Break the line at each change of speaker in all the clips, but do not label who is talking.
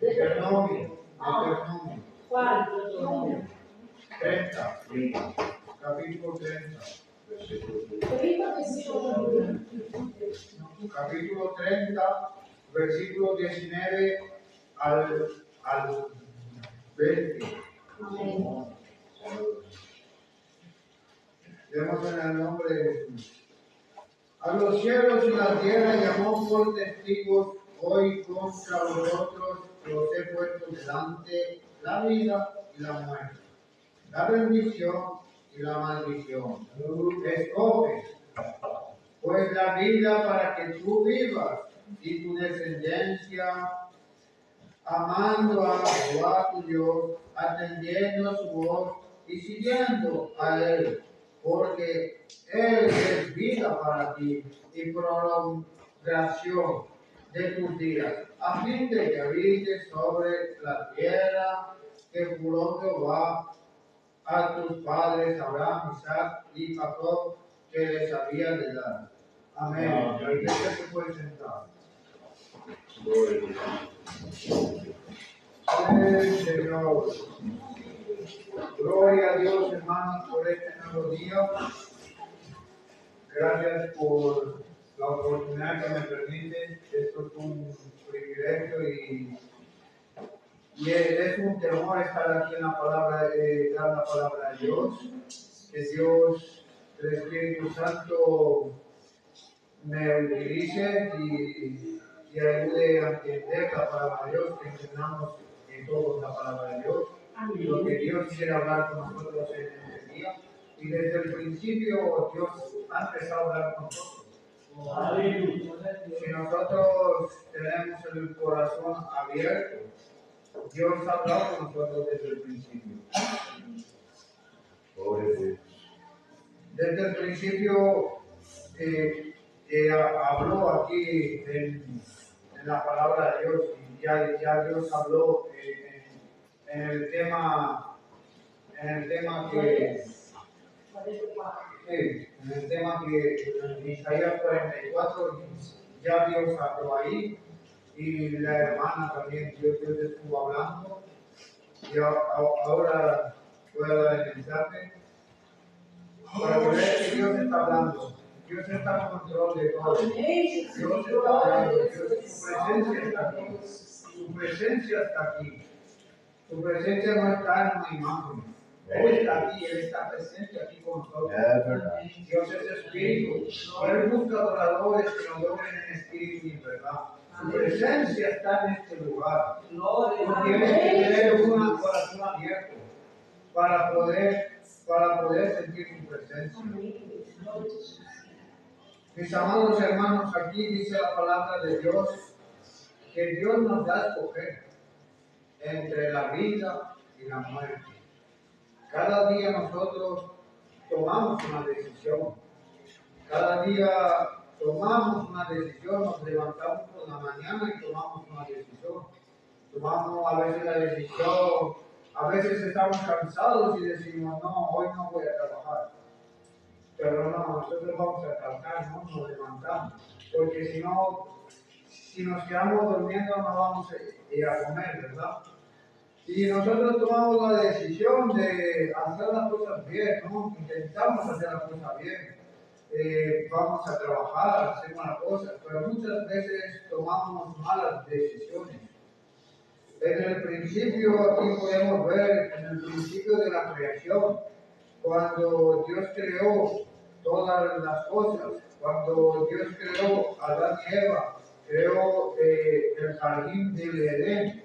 Deuteronomio.
¿Cuál?
30. Capítulo 30. Capítulo 30, versículo 19 al 20.
Amén.
Leemos en el nombre de Jesús. A los cielos y la tierra llamó por testigos, hoy contra vosotros los he puesto delante la vida y la muerte, la bendición y la maldición. Escoge pues la vida para que tú vivas y tu descendencia, amando a Jehová tu Dios, atendiendo a su voz y siguiendo a Él, porque Él es vida para ti y prolongación de tus días, a fin de que habites sobre la tierra que juró Jehová a tus padres Abraham, Isaac y Jacob, que les había de dar. Amén. La iglesia se puede sentar. Señor. Gloria a Dios, hermanos, por este nuevo día. Gracias por la oportunidad que me permite. Esto es un privilegio y es un temor estar aquí en la palabra, dar la palabra de Dios. Que Dios, el Espíritu Santo, me utilice y ayude a entender la palabra de Dios, que entendamos en todos la palabra de Dios. Amén. Lo que Dios quiere hablar con nosotros en este día. Y desde el principio Dios ha empezado a hablar con nosotros. Amén. Si nosotros tenemos el corazón abierto, Dios ha hablado con nosotros desde el principio. Desde el principio habló aquí en la palabra de Dios, y ya Dios habló en el tema que en Isaías 44 ya Dios habló ahí, y la hermana también Dios estuvo hablando, y ahora voy a dar el mensaje para que vean que Dios está hablando. Dios está en control de todo. Dios está hablando. Su presencia está aquí. Su presencia está aquí. Su presencia no está en una imagen. Él está aquí, Él está presente aquí con nosotros. Dios es espíritu. Él busca adoradores que lo adoren en espíritu y en verdad. Su presencia está en este lugar. Tienes que tener un corazón abierto para poder sentir su presencia. Mis amados hermanos, aquí dice la palabra de Dios que Dios nos da a escoger entre la vida y la muerte. Cada día nosotros tomamos una decisión. Cada día tomamos una decisión, nos levantamos por la mañana y tomamos una decisión. Tomamos a veces la decisión, a veces estamos cansados y decimos, no, hoy no voy a trabajar. Pero no, nosotros vamos a trabajar, no nos levantamos. Porque si no, si nos quedamos durmiendo no vamos a comer, ¿verdad? Y nosotros tomamos la decisión de hacer las cosas bien, ¿no? Intentamos hacer las cosas bien. Vamos a trabajar, hacemos las cosas, pero muchas veces tomamos malas decisiones. En el principio, aquí podemos ver, en el principio de la creación, cuando Dios creó todas las cosas, cuando Dios creó a Adán y Eva, creó el jardín del Edén,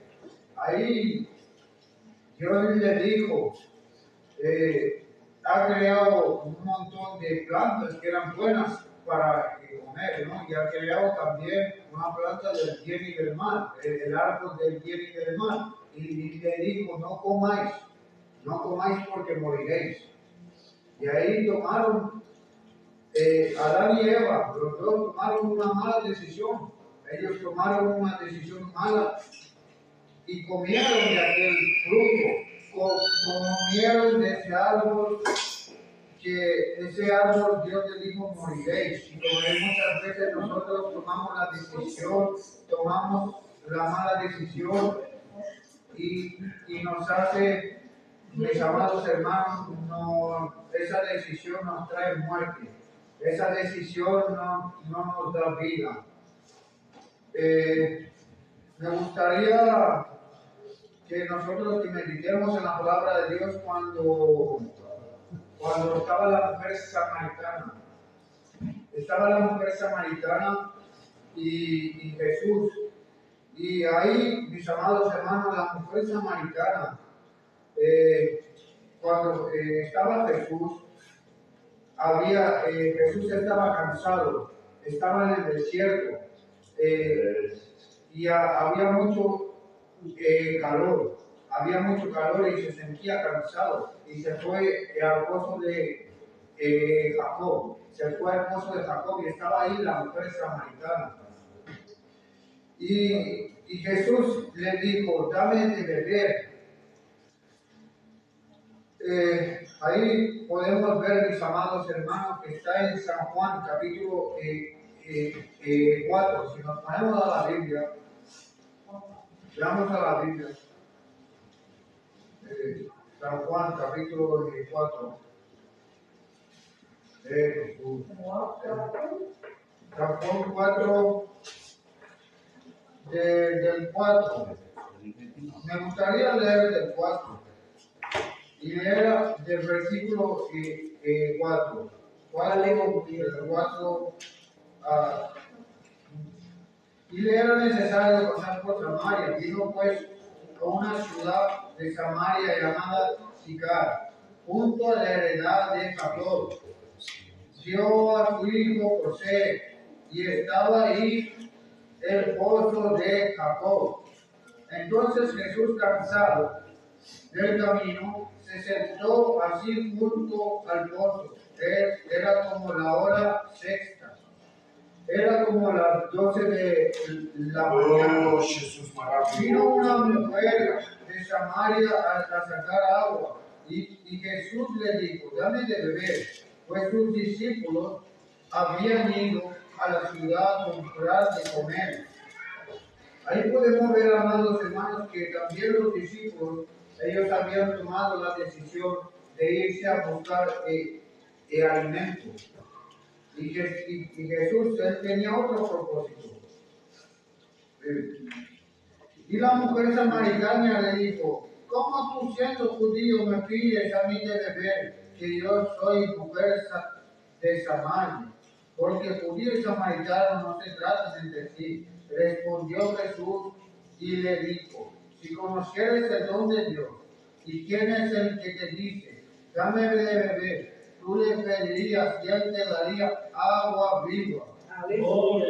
ahí Dios le dijo, ha creado un montón de plantas que eran buenas para comer, ¿no? Y ha creado también una planta del bien y del mal, el árbol del bien y del mal. Y le dijo, no comáis porque moriréis. Y ahí tomaron, Adán y Eva, los dos tomaron una mala decisión. Ellos tomaron una decisión mala y comieron de aquel fruto, comieron de ese árbol que ese árbol Dios le dijo moriréis. Y como muchas veces nosotros tomamos la decisión, tomamos la mala decisión y nos hace, mis amados hermanos, esa decisión nos trae muerte. Esa decisión no nos da vida. Me gustaría que nosotros que meditemos en la palabra de Dios cuando estaba la mujer samaritana. Estaba la mujer samaritana y Jesús. Y ahí, mis amados hermanos, la mujer samaritana, cuando estaba Jesús, Jesús estaba cansado, estaba en el desierto y había mucho calor y se sentía cansado y se fue al pozo de Jacob, y estaba ahí la mujer samaritana. Y Jesús le dijo, dame de beber. Ahí podemos ver, mis amados hermanos, que está en San Juan, capítulo 4. Si nos ponemos a la Biblia, veamos a la Biblia. San Juan, capítulo 4. San Juan 4, del 4. Me gustaría leer del 4. Y leer del versículo 4. Y le era necesario pasar por Samaria. Vino pues a una ciudad de Samaria llamada Sicar, junto a la heredad de Jacob. Dio a su hijo José, y estaba ahí el pozo de Jacob. Entonces Jesús, cansado del camino, se sentó así junto al pozo. Era como la hora sexta. Era como las 12 de la mañana. Vino una mujer de Samaria a sacar agua. Y Jesús le dijo, dame de beber. Pues sus discípulos habían ido a la ciudad a comprar de comer. Ahí podemos ver, amados hermanos, que también los discípulos, ellos habían tomado la decisión de irse a buscar alimento. Y Jesús, él tenía otro propósito. Y la mujer samaritana le dijo, ¿cómo tú siendo judío me pides a mí de beber, que yo soy mujer de Samaria? Porque judío y samaritano no se tratan entre sí. Respondió Jesús y le dijo, si conocieres el don de Dios, y quién es el que te dice, dame de beber, tú le pedirías y él te daría agua viva.
Aleluya.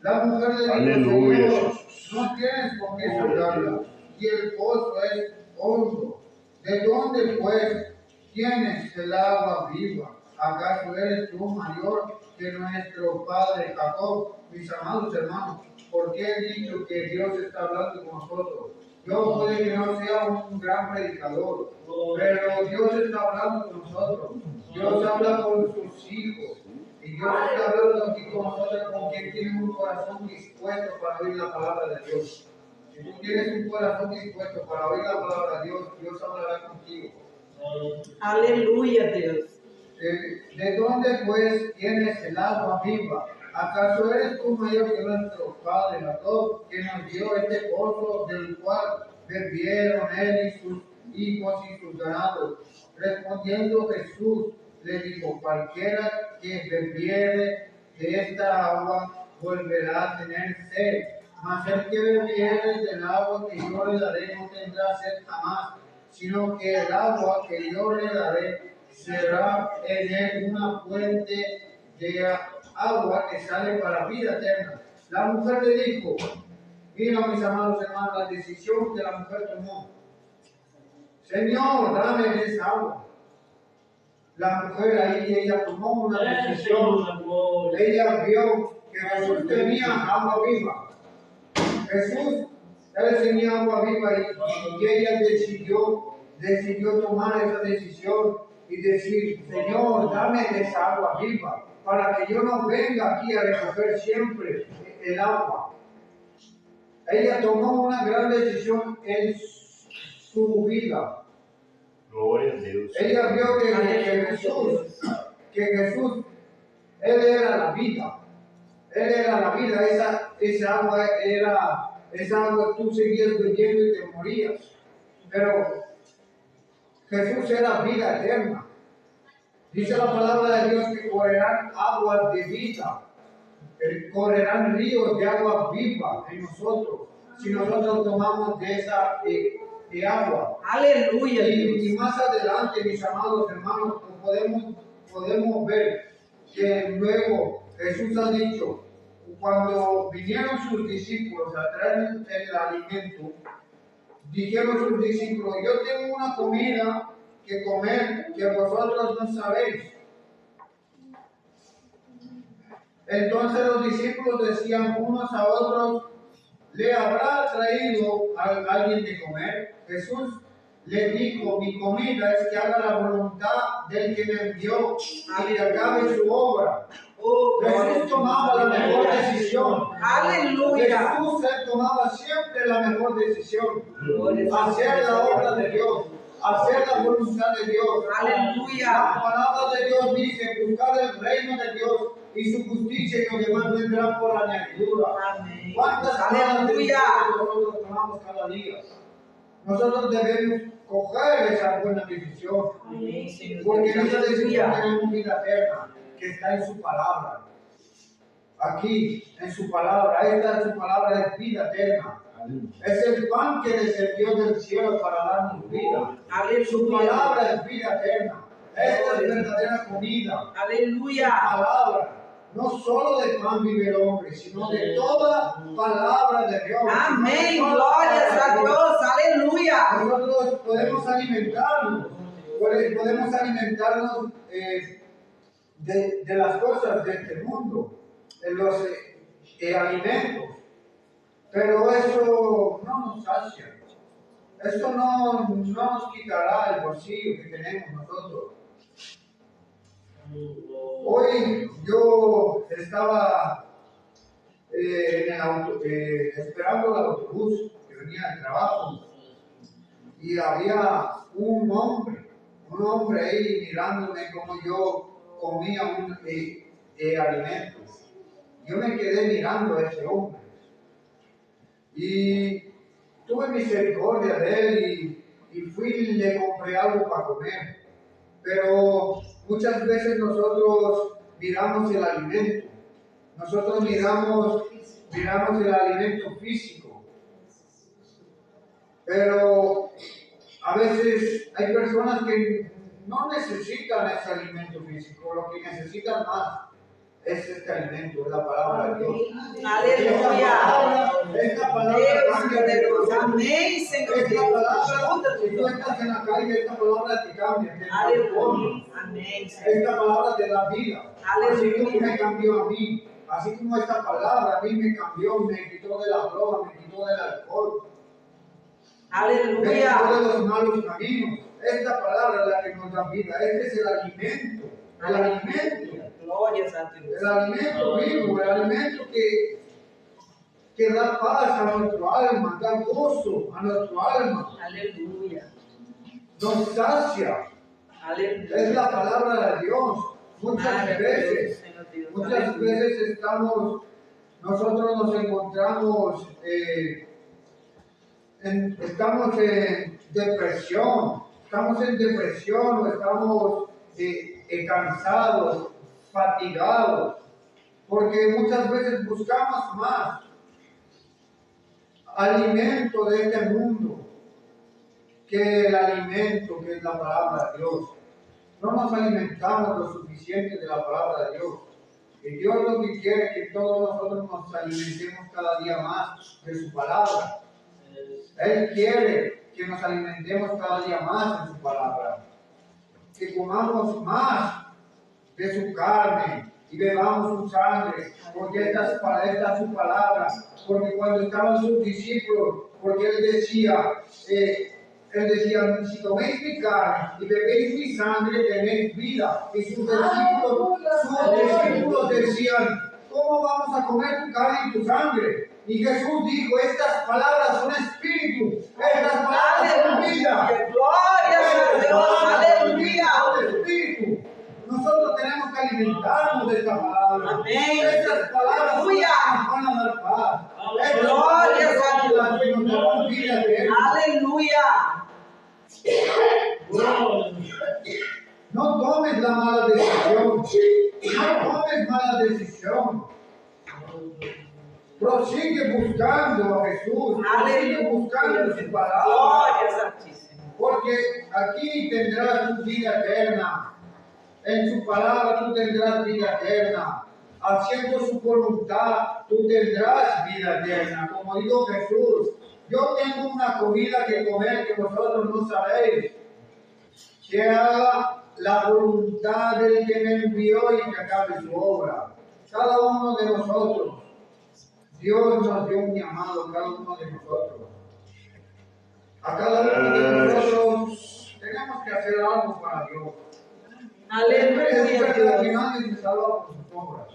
La mujer le dijo, Señor, no tienes con qué sacarla, y el pozo es hondo. ¿De dónde pues tienes el agua viva? ¿Acaso eres tú mayor que nuestro padre Jacob? Mis amados hermanos, porque he dicho que Dios está hablando con nosotros. Yo puede que no sea un gran predicador, pero Dios está hablando con nosotros. Dios habla con sus hijos. Y Dios está hablando aquí con nosotros, con quien tiene un corazón dispuesto para oír la palabra de Dios. Si tú tienes un corazón dispuesto para oír la palabra de Dios, Dios hablará contigo.
Aleluya, Dios.
¿De dónde pues tienes el agua viva? ¿Acaso eres tú mayor que nuestro padre Jacob, que nos dio este pozo del cual bebieron él y sus hijos y sus ganados? Respondiendo Jesús le dijo, cualquiera que bebiere de esta agua volverá a tener sed, mas el que bebiere del agua que yo le daré no tendrá sed jamás, sino que el agua que yo le daré será en él una fuente de agua que sale para vida eterna. La mujer le dijo, mira, mis amados hermanos, la decisión que la mujer tomó. Señor, dame de esa agua. La mujer ahí, ella tomó una decisión. Ella vio que Jesús tenía agua viva. Jesús, él tenía agua viva y ella decidió tomar esa decisión y decir, Señor, dame de esa agua viva, para que yo no venga aquí a recoger siempre el agua. Ella tomó una gran decisión en su vida.
Gloria a Dios.
Ella vio que Jesús, Él era la vida. Él era la vida, esa agua tú seguías bebiendo y te morías. Pero Jesús era vida eterna. Dice la palabra de Dios que correrán aguas de vida, correrán ríos de agua viva en nosotros, si nosotros tomamos de esa de agua.
Aleluya.
Y más adelante, mis amados hermanos, podemos ver que luego Jesús ha dicho, cuando vinieron sus discípulos a traer el alimento, dijeron sus discípulos, yo tengo una comida que comer que vosotros no sabéis. Entonces los discípulos decían unos a otros, ¿le habrá traído a alguien de comer? Jesús le dijo, mi comida es que haga la voluntad del que me envió y que acabe su obra. Jesús tomaba la mejor decisión.
Aleluya.
Jesús él tomaba siempre la mejor decisión. Hacer la obra de Dios. Hacer la voluntad de Dios.
Aleluya.
La palabra de Dios dice, buscar el reino de Dios y su justicia y lo demás vendrá por añadidura.
Amén.
¿Cuántas palabras de Dios nosotros tomamos cada día? Nosotros debemos coger esa buena decisión.
Amén, Señor.
Porque en esa decisión
Aleluya.
tenemos vida eterna, que está en su palabra. Aquí, en su palabra, esta es su palabra, es vida eterna. Es el pan que descendió del cielo para darnos vida. Su palabra es vida eterna. Esta es verdadera comida.
Aleluya.
Palabra. No solo de pan vive el hombre, sino de toda palabra de Dios.
Amén. Glorias a Dios. Aleluya.
Nosotros podemos alimentarnos. Podemos alimentarnos de las cosas de este mundo, de los alimentos. Pero eso no nos sacia. Esto no nos quitará el bolsillo que tenemos nosotros. Hoy yo estaba en el esperando el autobús que venía del trabajo y había un hombre ahí mirándome como yo comía alimentos. Yo me quedé mirando a ese hombre y tuve misericordia de él y fui y le compré algo para comer. Pero muchas veces nosotros miramos el alimento, nosotros miramos el alimento físico, pero a veces hay personas que no necesitan ese alimento físico, lo que necesitan más es este alimento, es la palabra de Dios.
Aleluya.
Esta palabra cambia de
Dios.
corazón.
Amén, Señor.
Esta palabra, si tú estás en la calle, esta palabra te cambia, te transforma.
Aleluya. Amén, Señor.
Esta palabra te da vida. Así como me cambió a mí, así como esta palabra a mí me cambió, me quitó de la droga, me quitó del alcohol, me
Aleluya.
quitó de los malos caminos. Esta palabra es la que nos da vida. Este es el alimento. El alimento.
Glorias a Dios.
El alimento vivo, el alimento que da paz a nuestro alma, da gozo a nuestro alma,
Aleluya.
nos sacia.
Aleluya.
Es la palabra de Dios. Muchas veces nosotros nos encontramos, estamos en depresión, o estamos cansados, fatigados, porque muchas veces buscamos más alimento de este mundo que el alimento que es la palabra de Dios. No nos alimentamos lo suficiente de la palabra de Dios. Y Dios lo que quiere es que todos nosotros nos alimentemos cada día más de su palabra. Él quiere que nos alimentemos cada día más de su palabra. Que comamos más de su carne y bebamos su sangre, porque esta es su palabra. Porque cuando estaban sus discípulos, porque él decía, Él decía, si coméis mi carne y bebéis mi sangre, tenéis vida. Y sus discípulos decían, ¿cómo vamos a comer tu carne y tu sangre? Y Jesús dijo, estas palabras son espíritu, estas palabras son vida.
Gloria a Dios, aleluya.
Espíritu. Nosotros tenemos que alimentarnos de esta palabra.
Amén.
Estas palabras
Aleluya.
nos van a dar paz. Estas
Gloria a
palabras que nos dan vida eterna.
Aleluya.
No tomes la mala decisión. No tomes mala decisión. Prosigue buscando a Jesús. Prosigue buscando su palabra.
Gloria Santísima.
Porque aquí tendrás tu vida eterna. En su palabra tú tendrás vida eterna. Haciendo su voluntad tú tendrás vida eterna. Como dijo Jesús, yo tengo una comida que comer que vosotros no sabéis. Que haga la voluntad del que me envió y que acabe su obra. Cada uno de nosotros, Dios nos dio un llamado, cada uno de nosotros. A cada uno de nosotros tenemos que hacer algo para Dios. Es verdad que nadie se salva por sus obras.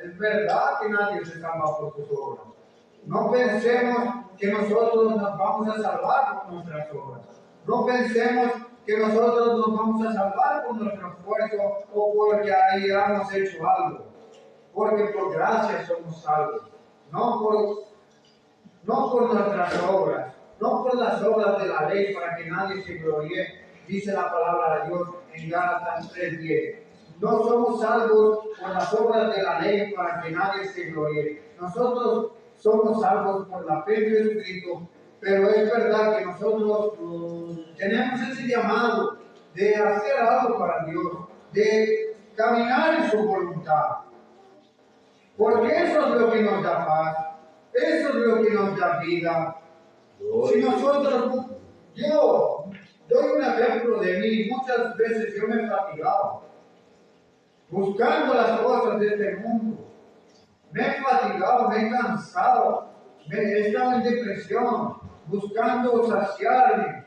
Es verdad que nadie se salva por sus obras. No pensemos que nosotros nos vamos a salvar por nuestras obras. No pensemos que nosotros nos vamos a salvar por nuestro esfuerzo o porque hayamos hecho algo. Porque por gracia somos salvos. No por nuestras obras. No por las obras de la ley para que nadie se gloríe. Dice la palabra de Dios en Gálatas 3:10. No somos salvos por las obras de la ley para que nadie se gloríe. Nosotros somos salvos por la fe de Jesucristo, pero es verdad que nosotros tenemos ese llamado de hacer algo para Dios, de caminar en su voluntad. Porque eso es lo que nos da paz, eso es lo que nos da vida. Si nosotros, yo doy un ejemplo de mí, muchas veces yo me he fatigado buscando las cosas de este mundo. Me he fatigado, me he cansado, he estado en depresión, buscando saciarme,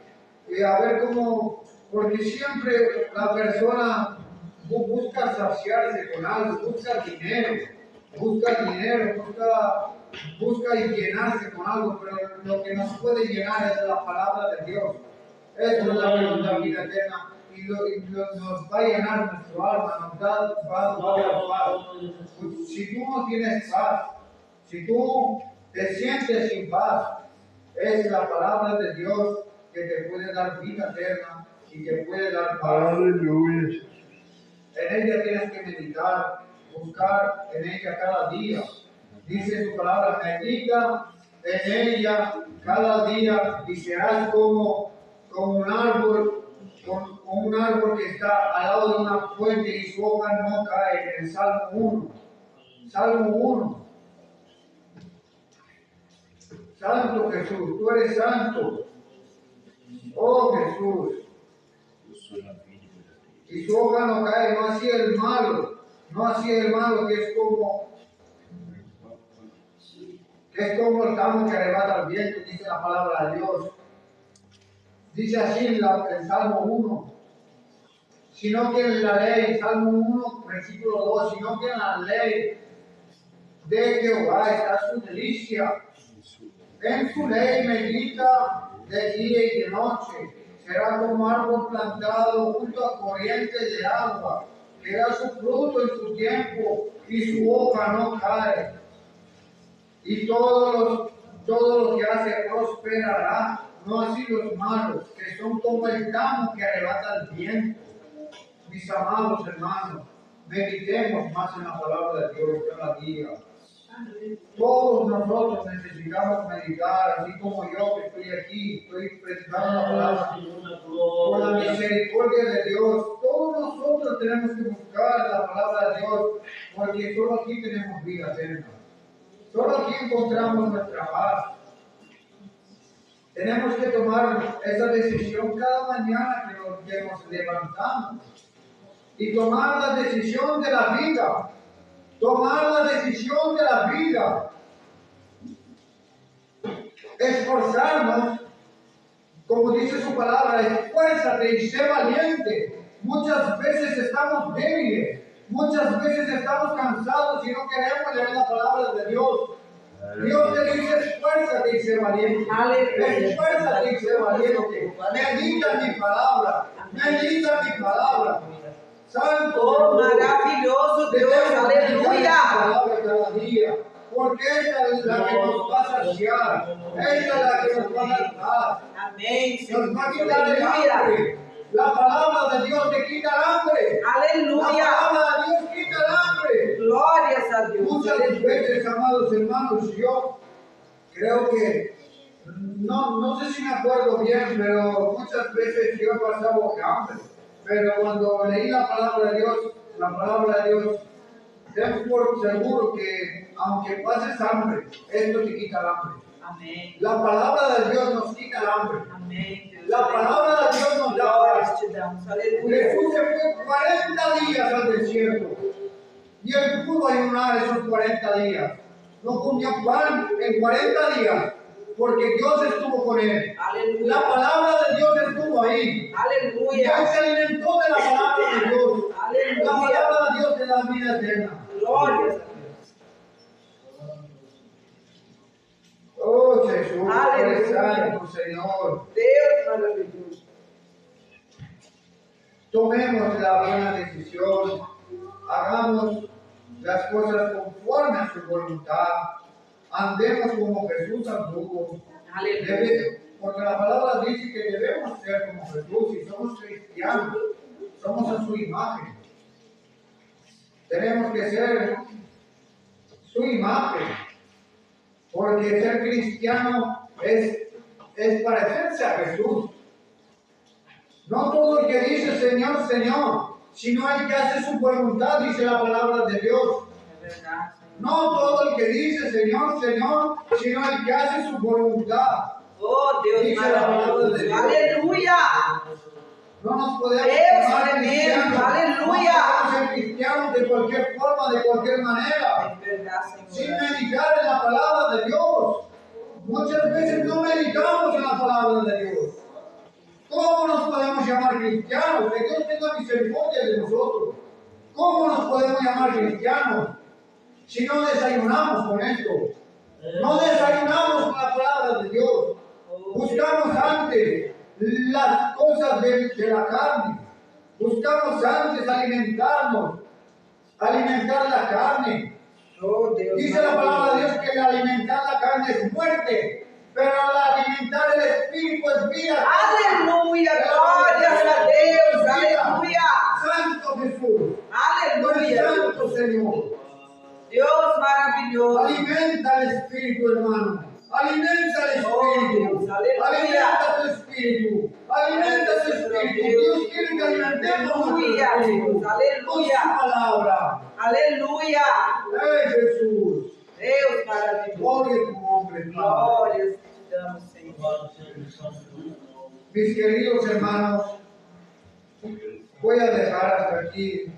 a ver cómo, porque siempre la persona busca saciarse con algo, busca dinero, busca y llenarse con algo, pero lo que nos puede llenar es la palabra de Dios. Eso es la que nos da vida eterna y nos va a llenar nuestro alma, nos va a dar paz. Si tú no tienes paz, si tú te sientes sin paz, es la palabra de Dios que te puede dar vida eterna y te puede dar paz.
Aleluya.
En ella tienes que meditar, buscar en ella cada día. Dice su palabra, medita en ella cada día y serás como un árbol que está al lado de una fuente y su hoja no cae. En Salmo 1. Salmo 1. Santo Jesús, tú eres santo. Oh Jesús. Y su hoja no cae, no así el malo, que es como el tamo que arrebata el viento, dice la palabra de Dios. Dice así en el Salmo 1, sino que en la ley, Salmo 1, versículo 2, sino que en la ley de Jehová está su delicia. En su ley medita de día y de noche. Será como árbol plantado junto a corrientes de agua, que da su fruto en su tiempo y su hoja no cae. Y todo lo que hace prosperará, no así los malos, que son como el tamo que arrebata el viento. Mis amados hermanos, meditemos más en la palabra de Dios cada día. Todos nosotros necesitamos meditar, así como yo que estoy aquí, estoy predicando la palabra. Por la misericordia de Dios, todos nosotros tenemos que buscar la palabra de Dios, porque solo aquí tenemos vida eterna. Solo aquí encontramos nuestra paz. Tenemos que tomar esa decisión cada mañana que nos levantamos y tomar la decisión de la vida. Tomar la decisión de la vida. Esforzarnos como dice su palabra, esfuérzate y sé valiente. Muchas veces estamos débiles, muchas veces estamos cansados y no queremos leer la palabra de Dios. Dios te dice, esfuérzate y sé valiente. Esfuérzate y sé valiente. Medita en mi palabra. Medita en mi palabra. Santo.
Oh, maravilloso Dios, aleluya.
Palabra cada día. Porque esta es la que nos va a saciar. Esta es la que nos va a dar paz.
Amén.
Nos va a quitar el hambre. La palabra de Dios te quita el hambre. La
Aleluya.
palabra de Dios quita el hambre.
Glorias a Dios.
Muchas veces, amados hermanos, yo creo que, no sé si me acuerdo bien, pero muchas veces yo he pasado hambre. Pero cuando leí la palabra de Dios, ten por seguro que aunque pases hambre, esto te quita el hambre.
Amén.
La palabra de Dios nos quita el hambre.
Amén. Dios.
La palabra de Dios nos da
Glorias
paz.
te damos. Aleluya.
Jesús se fue 40 días al desierto y él pudo ayunar esos 40 días. No comió pan en 40 días porque Dios estuvo con él.
Aleluya.
La palabra de Dios estuvo ahí. Y él
Aleluya.
se alimentó de la palabra de Dios. La
Aleluya.
palabra de Dios te da vida eterna.
Glorias a Dios.
Oh Jesús,
Aleluya.
eres santo, Señor.
Deus maravilhoso.
Tomemos la buena decisión, hagamos las cosas conforme a su voluntad, andemos como Jesús anduvo.
Aleluya.
Porque la palabra dice que debemos ser como Jesús y somos cristianos, somos a su imagen. Tenemos que ser su imagen, porque ser cristiano es parecerse a Jesús. No todo el que dice Señor, Señor, sino el que hace su voluntad, dice la palabra de Dios.
Es verdad, Señor.
No todo el que dice Señor, Señor, sino el que hace su voluntad.
Oh, Deus
Dice la palabra de
maravilhoso.
Dios.
Aleluya.
No nos podemos
Dios
llamar
tremendo,
cristianos.
aleluya.
No podemos ser cristianos de cualquier forma, de cualquier manera,
Es verdad,
sin
Señor.
meditar en la palabra de Dios. Muchas veces no meditamos en la palabra de Dios. ¿Cómo nos podemos llamar cristianos? Que Dios tenga misericordia de nosotros. ¿Cómo nos podemos llamar cristianos si no desayunamos con esto? No desayunamos con la palabra de Dios. Buscamos antes las cosas de la carne. Buscamos antes alimentarnos, alimentar la carne.
Oh, Deus
Dice la palabra de
maravilhoso.
Dios que el alimentar la carne es muerte, pero al alimentar el espíritu es vida.
Aleluya. Glórias a Deus. Aleluya.
Santo Jesús,
Aleluya.
Santo Señor.
Deus maravilhoso.
Alimenta el espíritu, hermano. Alimenta el
Oh,
espíritu.
Dios, aleluya.
Alimenta tu espíritu. Alimenta tu espíritu. Dios quiere que alimentemos nuestro
Aleluya,
espíritu
Dios, aleluya.
con su palabra.
Aleluya.
Jesús.
Deus maravilhoso.
Gloria a tu nombre, Padre.
Glórias te damos, Senhor.
Mis queridos hermanos, voy a dejar hasta aquí.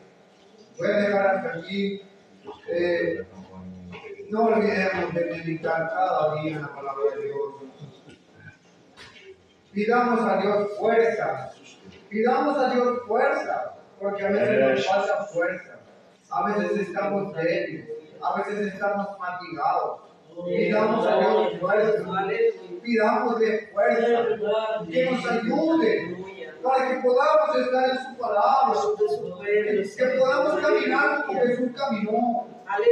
No olvidemos de meditar cada día en la palabra de Dios. Pidamos a Dios fuerza. Pidamos a Dios fuerza, porque a veces nos falta fuerza. A veces estamos débiles. A veces estamos fatigados. Pidamos a Dios fuerza.
Aleluya.
Pidamosle fuerza. Que nos ayude
Aleluya.
para que podamos estar en su palabra. Que podamos caminar como Jesús caminó.
Aleluya.